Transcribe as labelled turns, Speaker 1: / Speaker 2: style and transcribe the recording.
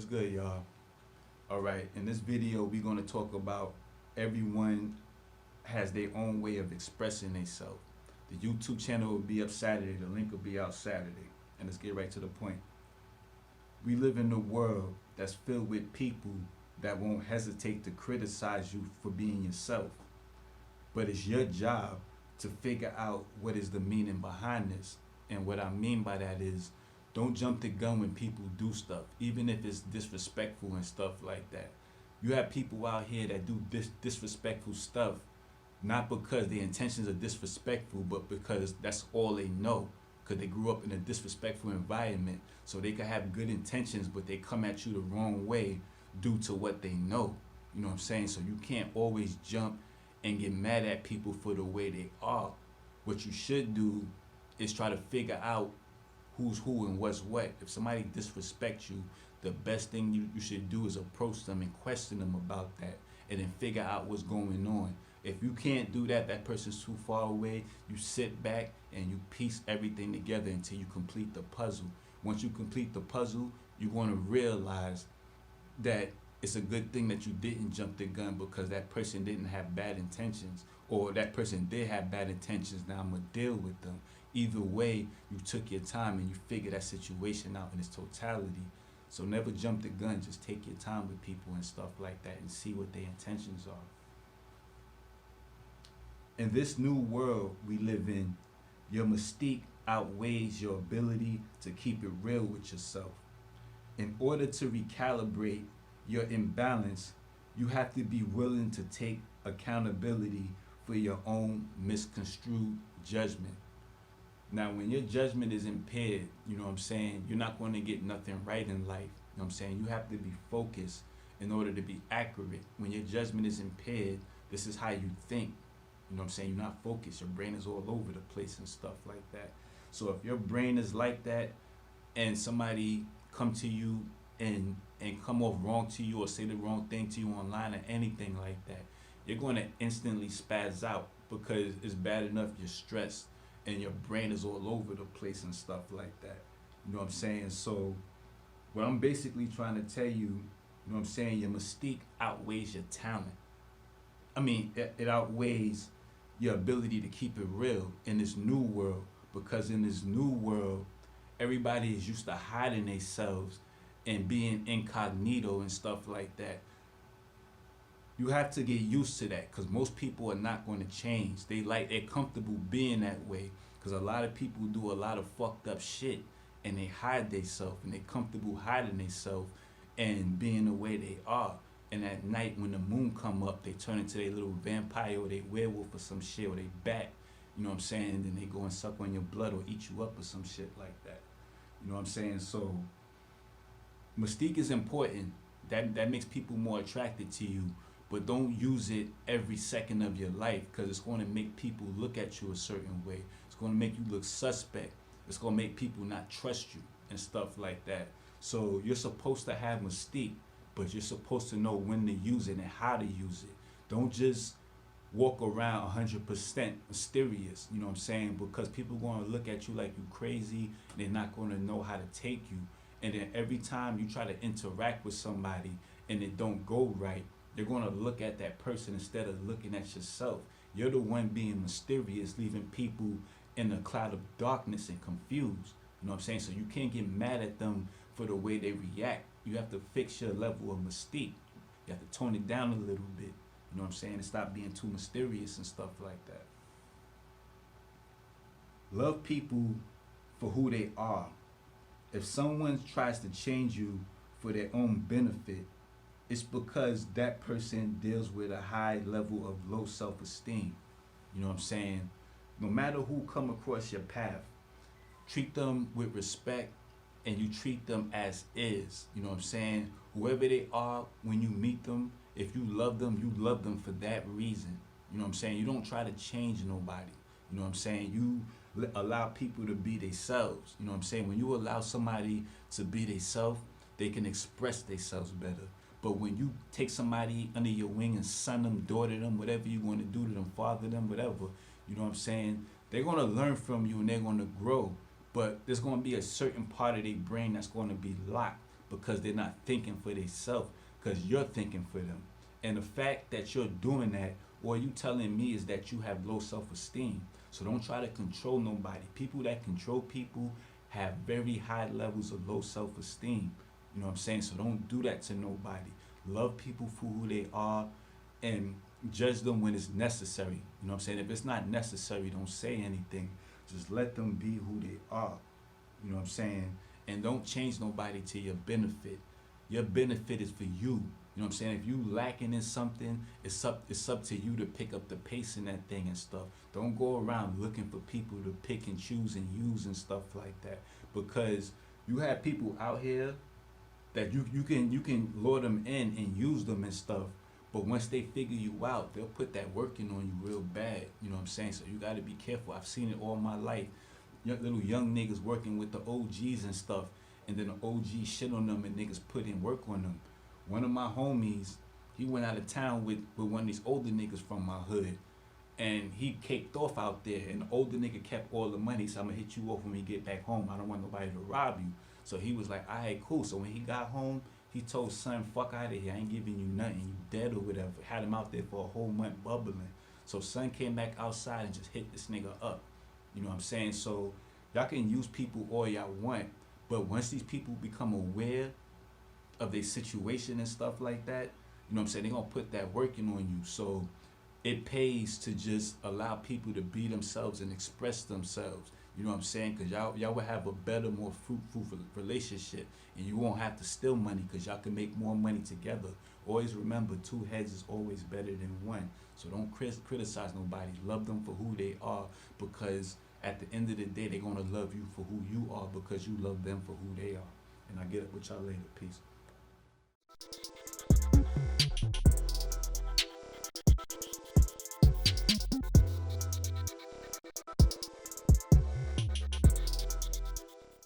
Speaker 1: good, y'all? All right, in this video, we're going to talk about everyone has their own way of expressing themselves. The YouTube channel will be up Saturday. The link will be out Saturday. And let's get right to the point. We live in a world that's filled with people that won't hesitate to criticize you for being yourself. But it's your job to figure out what is the meaning behind this. And what I mean by that is, don't jump the gun when people do stuff, even if it's disrespectful and stuff like that. You have people out here that do disrespectful stuff, not because their intentions are disrespectful, but because that's all they know, because they grew up in a disrespectful environment. So they can have good intentions, but they come at you the wrong way due to what they know. You know what I'm saying? So you can't always jump and get mad at people for the way they are. What you should do is try to figure out who's who and what's what. If somebody disrespects you, the best thing you should do is approach them and question them about that, and then figure out what's going on. If you can't do that, that person's too far away, you sit back and you piece everything together until you complete the puzzle. Once you complete the puzzle, you're going to realize that it's a good thing that you didn't jump the gun, because that person didn't have bad intentions, or that person did have bad intentions. Now I'm going to deal with them. Either way, you took your time and you figured that situation out in its totality. So never jump the gun. Just take your time with people and stuff like that and see what their intentions are. In this new world we live in, your mystique outweighs your ability to keep it real with yourself. In order to recalibrate your imbalance, you have to be willing to take accountability for your own misconstrued judgment. Now, when your judgment is impaired, you know what I'm saying, you're not going to get nothing right in life. You know what I'm saying? You have to be focused in order to be accurate. When your judgment is impaired, this is how you think. You know what I'm saying? You're not focused. Your brain is all over the place and stuff like that. So if your brain is like that and somebody come to you and come off wrong to you or say the wrong thing to you online or anything like that, you're going to instantly spaz out, because it's bad enough you're stressed and your brain is all over the place and stuff like that. You know what I'm saying? So what I'm basically trying to tell you, you know what I'm saying, your mystique outweighs your talent. I mean, it outweighs your ability to keep it real in this new world, because in this new world, everybody is used to hiding themselves and being incognito and stuff like that. You have to get used to that, because most people are not going to change. They're comfortable being that way, because a lot of people do a lot of fucked up shit and they hide themselves, and they're comfortable hiding themselves and being the way they are. And at night when the moon come up, they turn into their little vampire or they werewolf or some shit, or they bat, you know what I'm saying, and then they go and suck on your blood or eat you up or some shit like that. You know what I'm saying? So mystique is important. That makes people more attracted to you, but don't use it every second of your life, because it's going to make people look at you a certain way. It's going to make you look suspect. It's going to make people not trust you and stuff like that. So you're supposed to have mystique, but you're supposed to know when to use it and how to use it. Don't just walk around 100% mysterious, you know what I'm saying? Because people are going to look at you like you crazy, and they're not going to know how to take you. And then every time you try to interact with somebody and it don't go right, they're going to look at that person instead of looking at yourself. You're the one being mysterious, leaving people in a cloud of darkness and confused. You know what I'm saying? So you can't get mad at them for the way they react. You have to fix your level of mystique. You have to tone it down a little bit. You know what I'm saying? And stop being too mysterious and stuff like that. Love people for who they are. If someone tries to change you for their own benefit, it's because that person deals with a high level of low self-esteem. You know what I'm saying? No matter who come across your path, treat them with respect, and you treat them as is. You know what I'm saying? Whoever they are, when you meet them, if you love them for that reason. You know what I'm saying? You don't try to change nobody. You know what I'm saying? You allow people to be themselves. You know what I'm saying? When you allow somebody to be themselves, they can express themselves better. But when you take somebody under your wing and son them, daughter them, whatever you want to do to them, father them, whatever, you know what I'm saying? They're going to learn from you and they're going to grow. But there's going to be a certain part of their brain that's going to be locked, because they're not thinking for themselves, because you're thinking for them. And the fact that you're doing that, or you telling me, is that you have low self-esteem. So don't try to control nobody. People that control people have very high levels of low self-esteem. You know what I'm saying? So don't do that to nobody. Love people for who they are and judge them when it's necessary. You know what I'm saying? If it's not necessary, don't say anything. Just let them be who they are. You know what I'm saying? And don't change nobody to your benefit. Your benefit is for you. You know what I'm saying? If you lacking in something, it's up to you to pick up the pace in that thing and stuff. Don't go around looking for people to pick and choose and use and stuff like that. Because you have people out here that you can lure them in and use them and stuff. But once they figure you out, they'll put that working on you real bad. You know what I'm saying? So you gotta be careful. I've seen it all my life. Little young niggas working with the OGs and stuff, and then the OGs shit on them and niggas put in work on them. One of my homies, he went out of town with one of these older niggas from my hood, and he caked off out there, and the older nigga kept all the money. So I'm gonna hit you off when we get back home. I don't want nobody to rob you. So he was like, alright, cool. So when he got home, he told son, fuck out of here, I ain't giving you nothing, you dead or whatever. Had him out there for a whole month bubbling. So son came back outside and just hit this nigga up. You know what I'm saying? So y'all can use people all y'all want, but once these people become aware of their situation and stuff like that, you know what I'm saying, they're gonna put that working on you. So it pays to just allow people to be themselves and express themselves. You know what I'm saying? Because y'all will have a better, more fruitful relationship, and you won't have to steal money because y'all can make more money together. Always remember, two heads is always better than one. So don't criticize nobody. Love them for who they are, because at the end of the day, they're gonna love you for who you are because you love them for who they are. And I get it with y'all later. Peace.